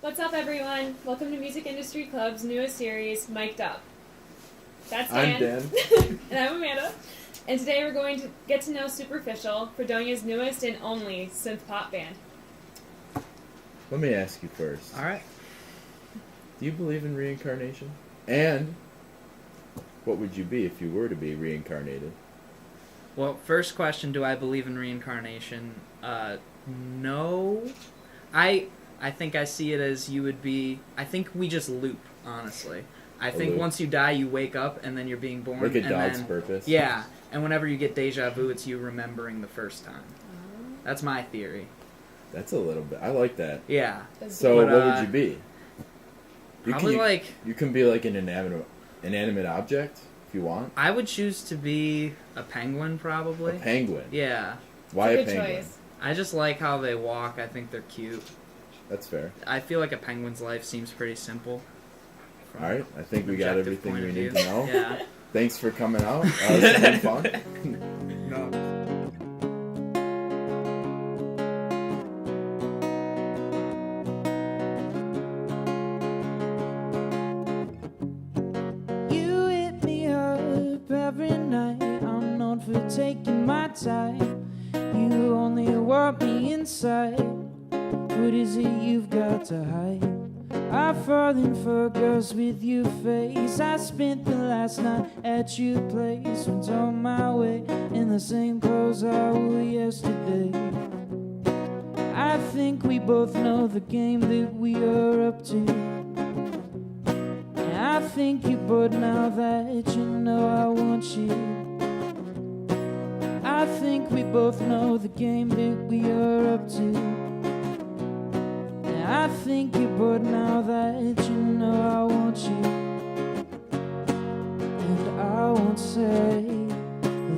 What's up, everyone? Welcome to Music Industry Club's newest series, Mic'd Up. That's Dan. I'm Dan. And I'm Amanda. And today we're going to get to know Superficial, Fredonia's newest and only synth-pop band. Let me ask you first. All right. Do you believe in reincarnation? And what would you be if you were to be reincarnated? Well, first question, do I believe in reincarnation? No. I think I see it as you would be... I think we just loop, honestly. I think once you die, you wake up, and then you're being born. Like a dog's purpose? Yeah. And whenever you get deja vu, it's you remembering the first time. That's my theory. That's a little bit... I like that. Yeah. So what would you be? Probably You can be like an inanimate object, if you want. I would choose to be a penguin, probably. A penguin? Yeah. Why a penguin? Choice. I just like how they walk. I think they're cute. That's fair. I feel like a penguin's life seems pretty simple. Alright, I think we got everything we need to know. Yeah. Thanks for coming out. This has been fun. No. You hit me up every night. I'm known for taking my time. You only want me inside. What is it you've got to hide? I've fallen for girls with your face. I spent the last night at your place. Went on my way in the same clothes I wore yesterday. I think we both know the game that we are up to. And I think you're bored now that you know I want you. I think we both know the game that we are up to. I think you're bored now that you know I want you. And I won't say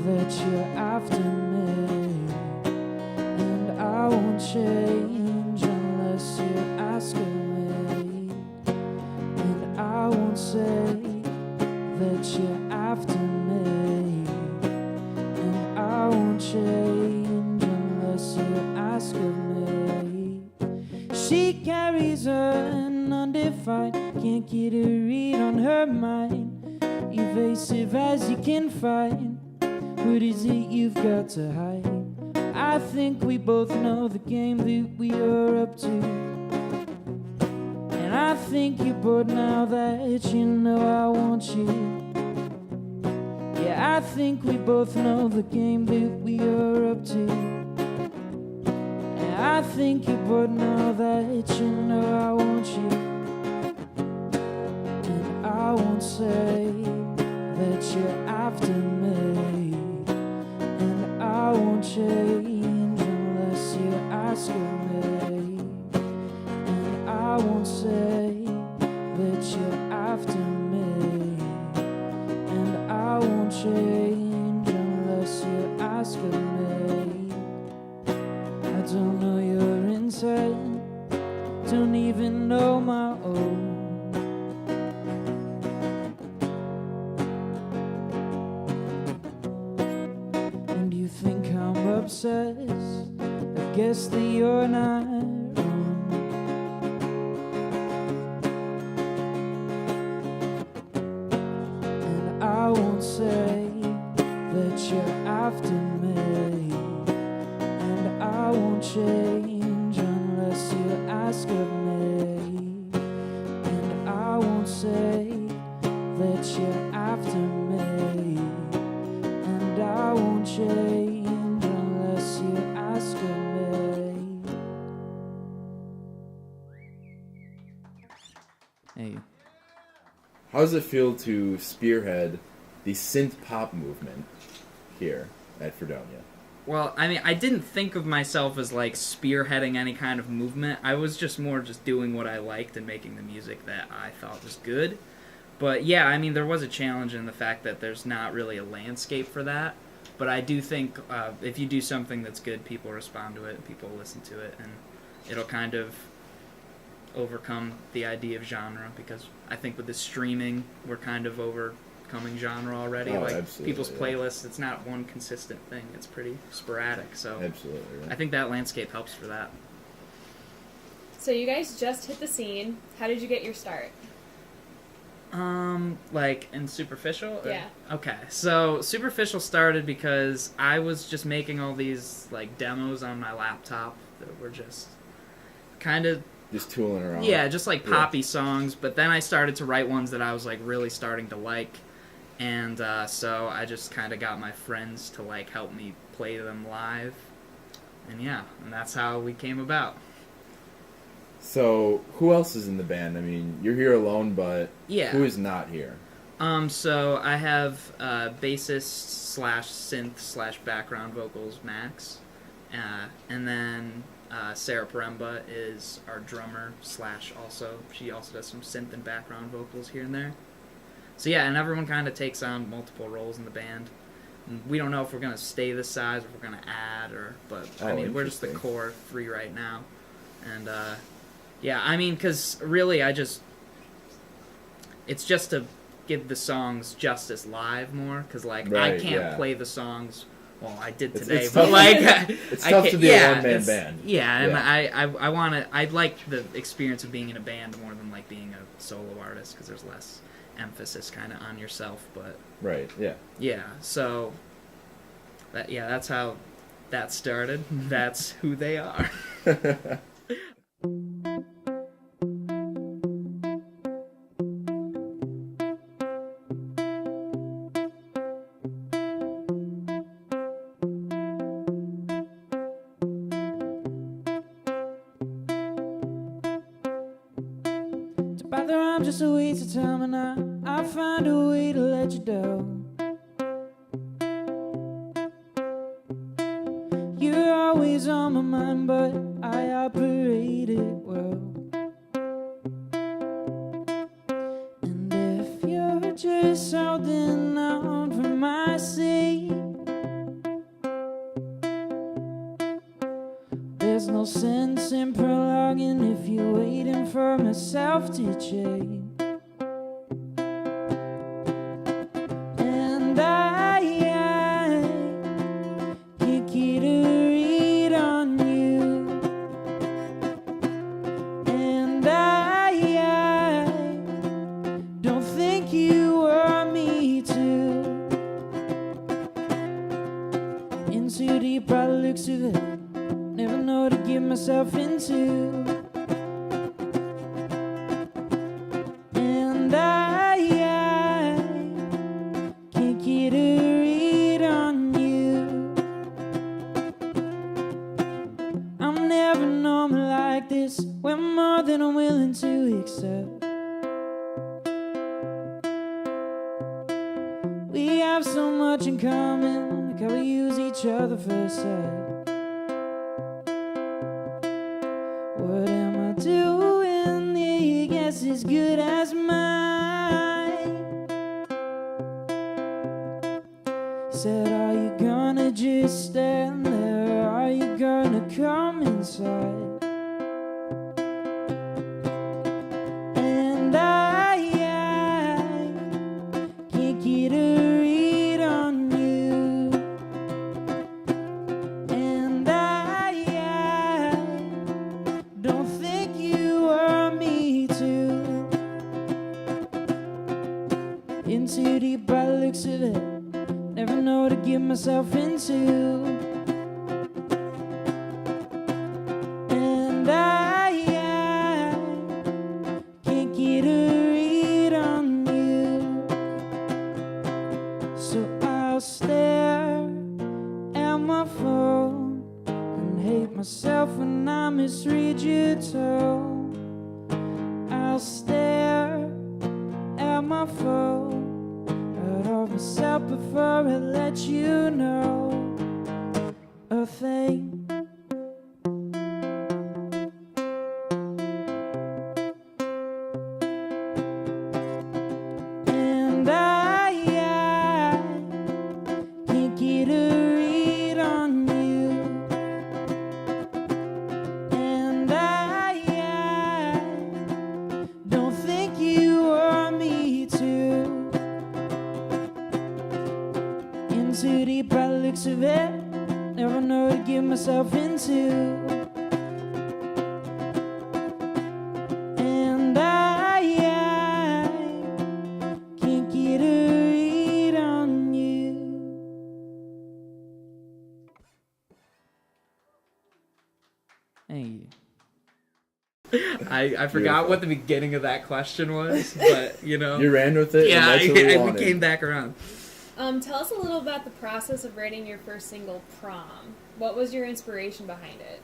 that you're after me. And I won't change unless you ask of me. And I won't say that you're after me. And I won't change unless you ask of me. She carries an undefined, can't get a read on her mind. Evasive as you can find. What is it you've got to hide? I think we both know the game that we are up to. And I think you're bored now that you know I want you. Yeah, I think we both know the game that we are up to. I think you're bored now that you know I want you. And I won't say that you're after me. And I won't change unless you ask of me. And I won't say that you're after me. And I won't change unless you ask of me. I don't know your intent, don't even know my own. And you think I'm obsessed, I guess that you're not wrong. And I won't say that you're after me. I won't change unless you ask of me. And I won't say that you're after me. And I won't change unless you ask of me. Hey. How does it feel to spearhead the synth-pop movement here at Fredonia? Well, I mean, I didn't think of myself as, like, spearheading any kind of movement. I was just more just doing what I liked and making the music that I thought was good. But, yeah, I mean, there was a challenge in the fact that there's not really a landscape for that. But I do think if you do something that's good, people respond to it, people listen to it, and it'll kind of overcome the idea of genre, because I think with the streaming, we're kind of overcoming genre already. Oh, like absolutely, people's yeah. playlists, it's not one consistent thing. It's pretty sporadic. So Absolutely. Yeah. I think that landscape helps for that. So you guys just hit the scene. How did you get your start? Like in Superficial? Yeah. Okay, so Superficial started because I was just making all these like demos on my laptop that were just kind of Just tooling around. yeah, just like poppy songs. But then I started to write ones that I was like really starting to like, and so I just kind of got my friends to like help me play them live, and yeah, and that's how we came about. So, who else is in the band? I mean, you're here alone, but Yeah. who is not here? So I have bassist / synth / background vocals Max, and then Sarah Paremba is our drummer / also she also does some synth and background vocals here and there. So yeah, and everyone kind of takes on multiple roles in the band. And we don't know if we're gonna stay this size, or if we're gonna add, but I mean we're just the interesting. core 3 right now, and yeah, I mean because really it's just to give the songs justice live more, because like I Right, can't yeah. play the songs. Well, I did It's- today, it's but tough- like it's I tough can't- to be a yeah, one-man it's- band. Yeah, and Yeah. I want to. I like the experience of being in a band more than like being a solo artist, because there's less emphasis kind of on yourself. But Right, yeah. yeah, so that's how that started. That's who they are. To bother, I'm just a waste of time, and I find a way to let you down. You're always on my mind, but I operate it well. And if you're just holding on for my sake, there's no sense in prolonging if you're waiting for myself to change. And I can't get a read on you. And I don't think you want me to. In too deep by the looks of it, never know to get myself into. And I can't get a read on you. I'm never normal like this. We're more than I'm willing to accept. We have so much in common, like how we use each other for a sec. What am I doing? I guess as good as mine. Said, are you gonna just stand there? Are you gonna come inside? And I can't get a read on you. And I don't think you want me to. In too deep by the looks of it, never know to get myself into. And I can't get a read on you. So I'll stare at my phone and hate myself when I misread your tone. I'll stare at my phone, out of myself before I let you know a thing. And I can't get a read on you. And I don't think you want me to. In too deep by the looks of it, never know to get myself into. I forgot Beautiful. what the beginning of that question was, but you know. You ran with it. Yeah, and that's what we we wanted. came back around. Tell us a little about the process of writing your first single, Prom. What was your inspiration behind it?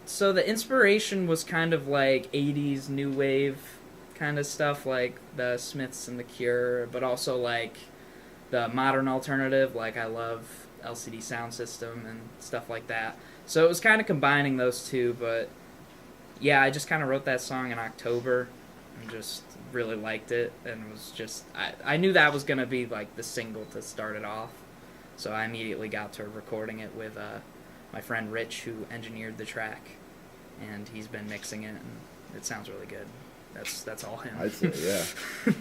So the inspiration was kind of like 80s new wave kind of stuff, like the Smiths and the Cure, but also like the modern alternative, like I love LCD Sound System and stuff like that. So it was kind of combining those two, but yeah, I just kind of wrote that song in October and just really liked it, and it was just, I knew that was going to be like the single to start it off, so I immediately got to recording it with my friend Rich, who engineered the track, and he's been mixing it, and it sounds really good. That's all him. I'd say, yeah.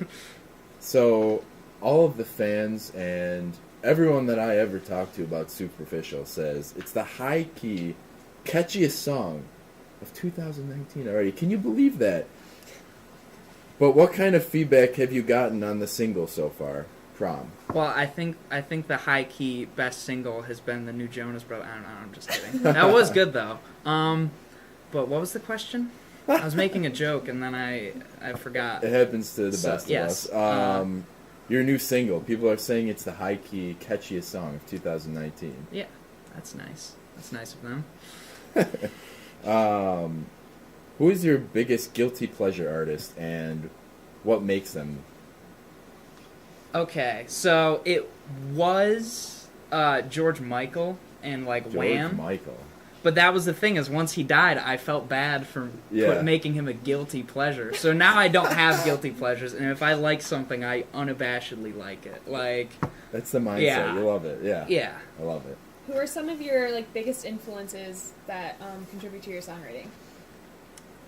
So, all of the fans and everyone that I ever talked to about Superficial says it's the high-key, catchiest song of 2019 already. Can you believe that? But what kind of feedback have you gotten on the single so far, Prom? Well, I think the high key best single has been the new Jonas Brothers. I don't know. I'm just kidding. That was good though. But what was the question? I was making a joke and then I forgot. It happens to the So, best yes. of us. Your new single. People are saying it's the high-key, catchiest song of 2019. Yeah, that's nice. That's nice of them. Who is your biggest guilty pleasure artist, and what makes them? Okay, so it was George Michael and like George Wham. Michael. But that was the thing, is once he died, I felt bad for making him a guilty pleasure. So now I don't have guilty pleasures, and if I like something, I unabashedly like it. Like, That's the mindset. Yeah. You love it. Yeah. yeah. I love it. Who are some of your like biggest influences that contribute to your songwriting?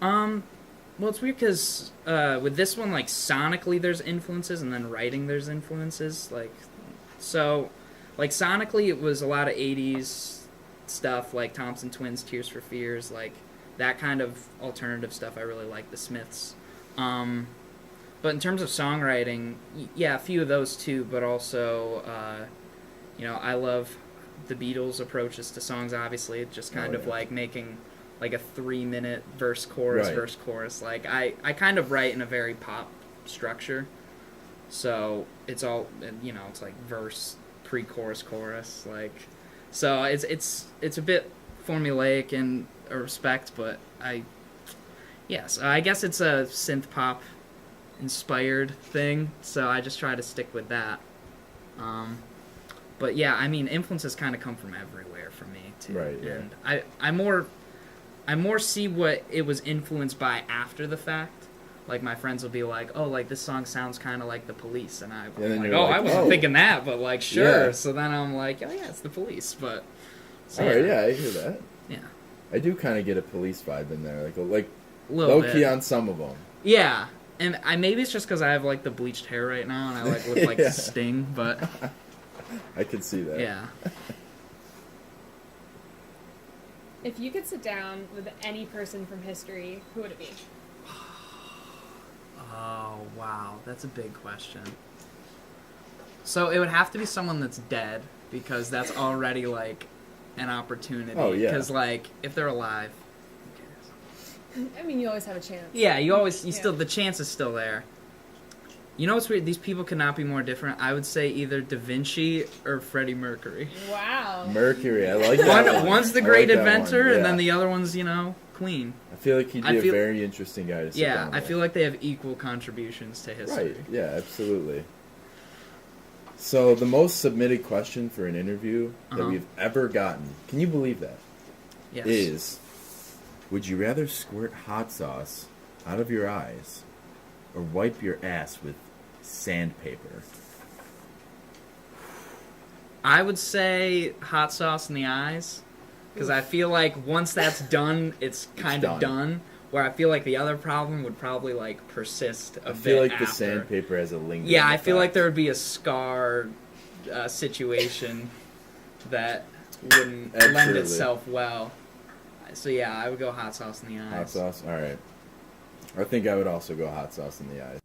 Well, it's weird because with this one, like, sonically there's influences, and then writing there's influences. Like, so, like, sonically it was a lot of 80s stuff, like Thompson Twins, Tears for Fears, like, that kind of alternative stuff. I really like the Smiths. But in terms of songwriting, yeah, a few of those too, but also, I love the Beatles' approaches to songs, obviously. It's just kind of like making like a 3-minute verse chorus. Like, I kind of write in a very pop structure, so it's all, it's like verse, pre-chorus, chorus, like, so it's a bit formulaic in a respect, but I guess it's a synth-pop inspired thing, so I just try to stick with that. But yeah, I mean, influences kind of come from everywhere for me too. Right, yeah. And I more see what it was influenced by after the fact. Like, my friends will be like, "Oh, like, this song sounds kind of like The Police," and I'm like, "Oh, I wasn't thinking that, but like, sure." Yeah. So then I'm like, "Oh yeah, it's The Police," but so, All right, yeah, I hear that. yeah, I do kind of get a Police vibe in there, like a little low bit. key on some of them. Yeah, and maybe it's just because I have like the bleached hair right now, and I like look like Yeah. Sting, but I can see that. yeah. If you could sit down with any person from history, who would it be? Oh, wow. That's a big question. So it would have to be someone that's dead, because that's already, like, an opportunity. Oh, yeah. Because, like, if they're alive, who cares? I mean, you always have a chance. Yeah, Yeah. still, the chance is still there. You know what's weird? These people could not be more different. I would say either Da Vinci or Freddie Mercury. Wow. Mercury, I like that one. One's the I great like that inventor, one, and then yeah. the other one's, Queen. I feel like he'd I be a feel- very interesting guy to sit Yeah, down I with. feel like they have equal contributions to history. Right, yeah, absolutely. So, the most submitted question for an interview that we've ever gotten, can you believe that? Yes. Is, would you rather squirt hot sauce out of your eyes or wipe your ass with sandpaper? I would say hot sauce in the eyes, because I feel like once that's done, it's kind of done. Where I feel like the other problem would probably like persist a bit. I feel like after. the sandpaper has a lingering Yeah, I feel like effect. there would be a scar situation that wouldn't lend Absolutely. itself well. So yeah, I would go hot sauce in the eyes. Hot sauce? Alright. I think I would also go hot sauce in the eyes.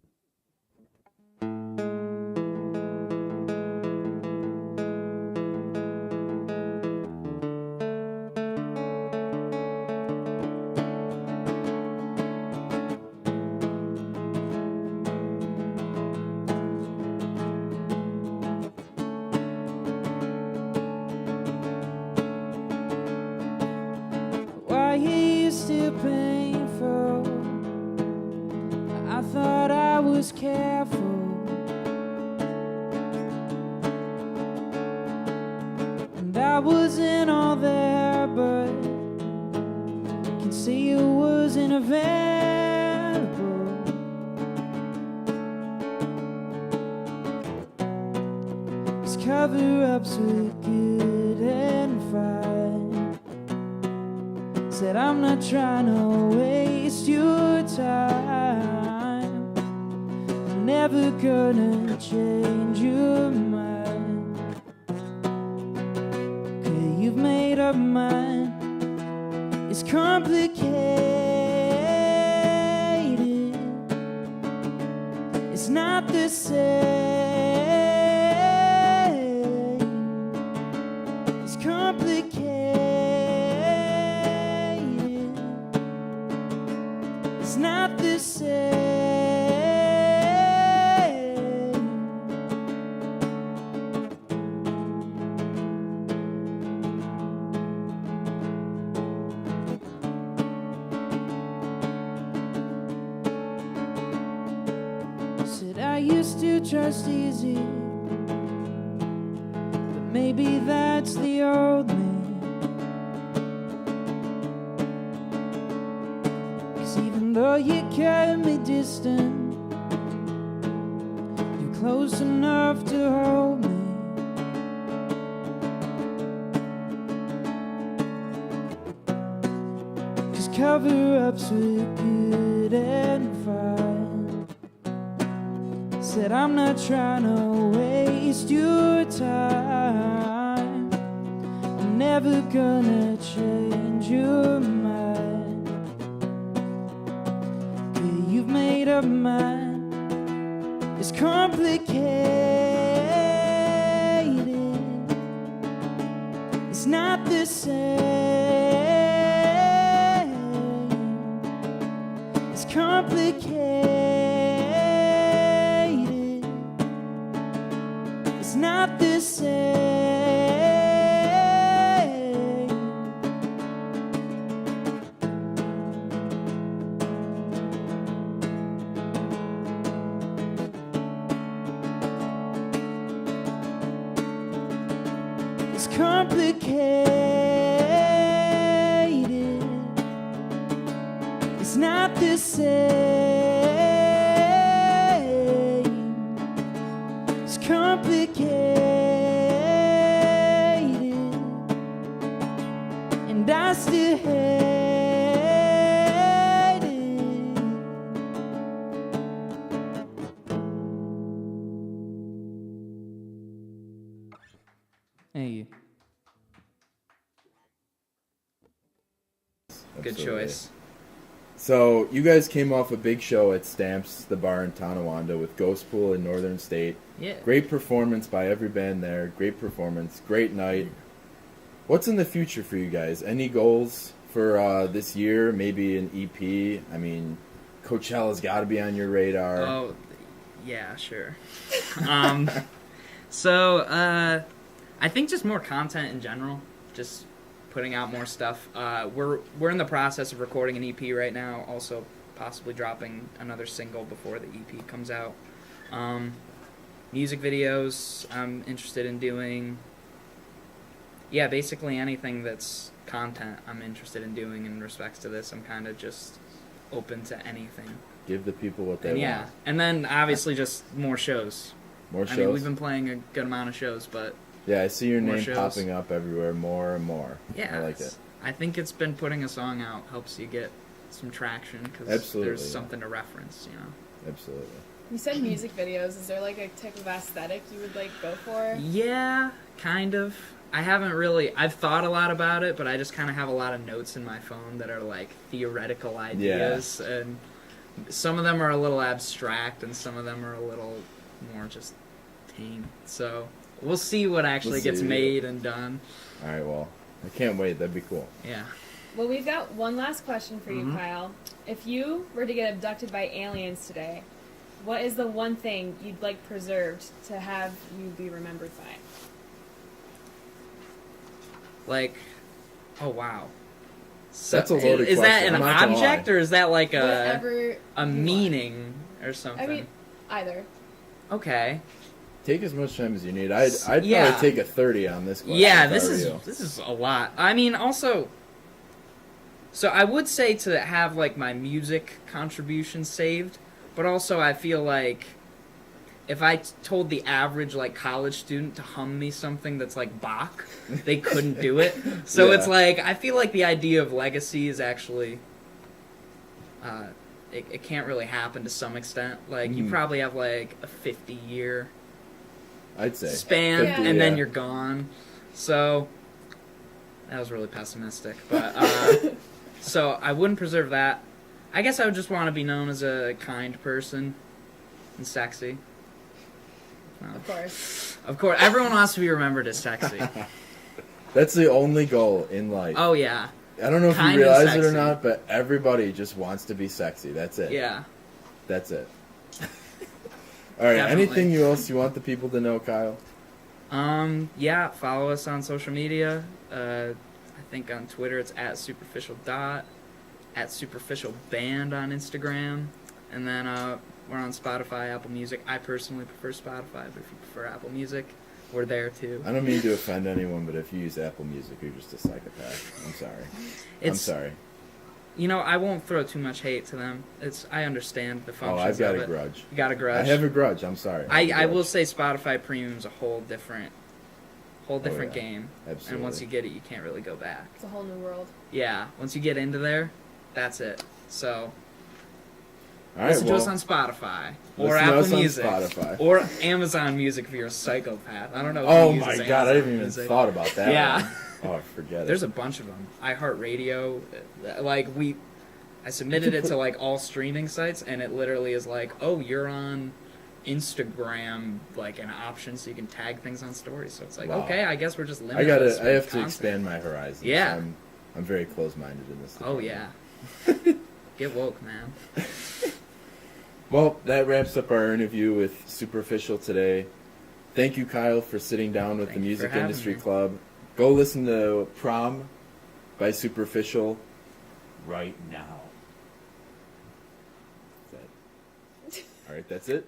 was careful. And I wasn't all there, but can see it wasn't available. 'Cause cover-ups were good and fine. Said I'm not trying to waste your time. I'm never gonna change your mind. 'Cause you've made up mine. It's complicated. It's not the same. It's complicated. It's not the same. Said I used to trust easy, but maybe that's the old me. 'Cause even though you kept me distant, you're close enough to hold me. Cause cover-ups were good and fine. Said I'm not trying to waste your time. I'm never gonna change your mind. 'Cause you've made up mine. It's complicated. It's not the same. It's complicated. It's not the same. It's complicated. It's not the same. It's complicated. And I still hate it. Hey. Good Absolutely. choice. So, you guys came off a big show at Stamps, the bar in Tonawanda with Ghost Pool in Northern State. Yeah. Great performance by every band there. Great performance. Great night. What's in the future for you guys? Any goals for this year? Maybe an EP? I mean, Coachella's got to be on your radar. Oh, yeah, sure. So, I think just more content in general. Just putting out more stuff. We're in the process of recording an EP right now. Also, possibly dropping another single before the EP comes out. Music videos I'm interested in doing. Yeah, basically anything that's content I'm interested in doing in respects to this. I'm kind of just open to anything. Give the people what they And yeah, want. and then obviously just more shows. More shows? I mean, we've been playing a good amount of shows, but Yeah, I see your more name shows. popping up everywhere more and more. yeah, I like it. I think it's been putting a song out helps you get some traction because Absolutely, there's yeah. something to reference, you know. Absolutely. You said music videos. Is there like a type of aesthetic you would like go for? Yeah, kind of. I haven't really. I've thought a lot about it, but I just kind of have a lot of notes in my phone that are like theoretical ideas, and some of them are a little abstract, and some of them are a little more just tame. So we'll see what actually gets see. made and done. All right, well, I can't wait. That'd be cool. Yeah. Well, we've got one last question for you, Kyle. If you were to get abducted by aliens today, what is the one thing you'd like preserved to have you be remembered by? Like, oh wow. So That's a loaded is that question, an I'm not gonna object lie. or is that like Whatever a you meaning or something? I mean, Either. Okay. Take as much time as you need. I'd Yeah. probably take a 30 on this question. Yeah, if I were you. this is a lot. I mean, also, so I would say to have like my music contribution saved, but also I feel like if I told the average like college student to hum me something that's like Bach, they couldn't do it. So Yeah. it's like I feel like the idea of legacy is actually it can't really happen to some extent. Like you probably have like a 50-year I'd say span, 50, and then yeah. you're gone. So that was really pessimistic, but so I wouldn't preserve that. I guess I would just want to be known as a kind person and sexy. Well, Of course. everyone wants to be remembered as sexy. That's the only goal in life. Oh yeah, I don't know if Kind you and realize it or sexy. not, but everybody just wants to be sexy. That's it. yeah. That's it. All right. Definitely. Anything else you want the people to know, Kyle? Yeah. Follow us on social media. I think on Twitter it's @superficial. @superficialband on Instagram, and then we're on Spotify, Apple Music. I personally prefer Spotify, but if you prefer Apple Music, we're there too. I don't mean to offend anyone, but if you use Apple Music, you're just a psychopath. I'm sorry. I'm sorry. You know, I won't throw too much hate to them. I understand the Oh, functions I've got of a it. grudge. You got a grudge. I have a grudge. I'm sorry. I will say Spotify Premium's a whole different yeah. game. Absolutely. And once you get it, you can't really go back. It's a whole new world. Yeah, once you get into there, that's it. So All right, listen to well, us on Spotify or listen to Apple us on Music Spotify. or Amazon Music if you're a psychopath. I don't know. Oh who my uses god, I Amazon didn't even Music. thought about that. Yeah. one. Oh, forget There's it. a bunch of them. iHeartRadio, I submitted it to like all streaming sites, and it literally is like, oh, you're on Instagram, like an option so you can tag things on stories. So it's like, Wow. okay, I guess we're just I limited. I have to expand my horizons. Yeah. I'm very close-minded in this. Oh department. yeah. Get woke, man. Well, that wraps up our interview with Superficial today. Thank you, Kyle, for sitting down with Thank the you for Music having Industry me. Club. Go listen to Prom by Superficial right now. All right, that's it.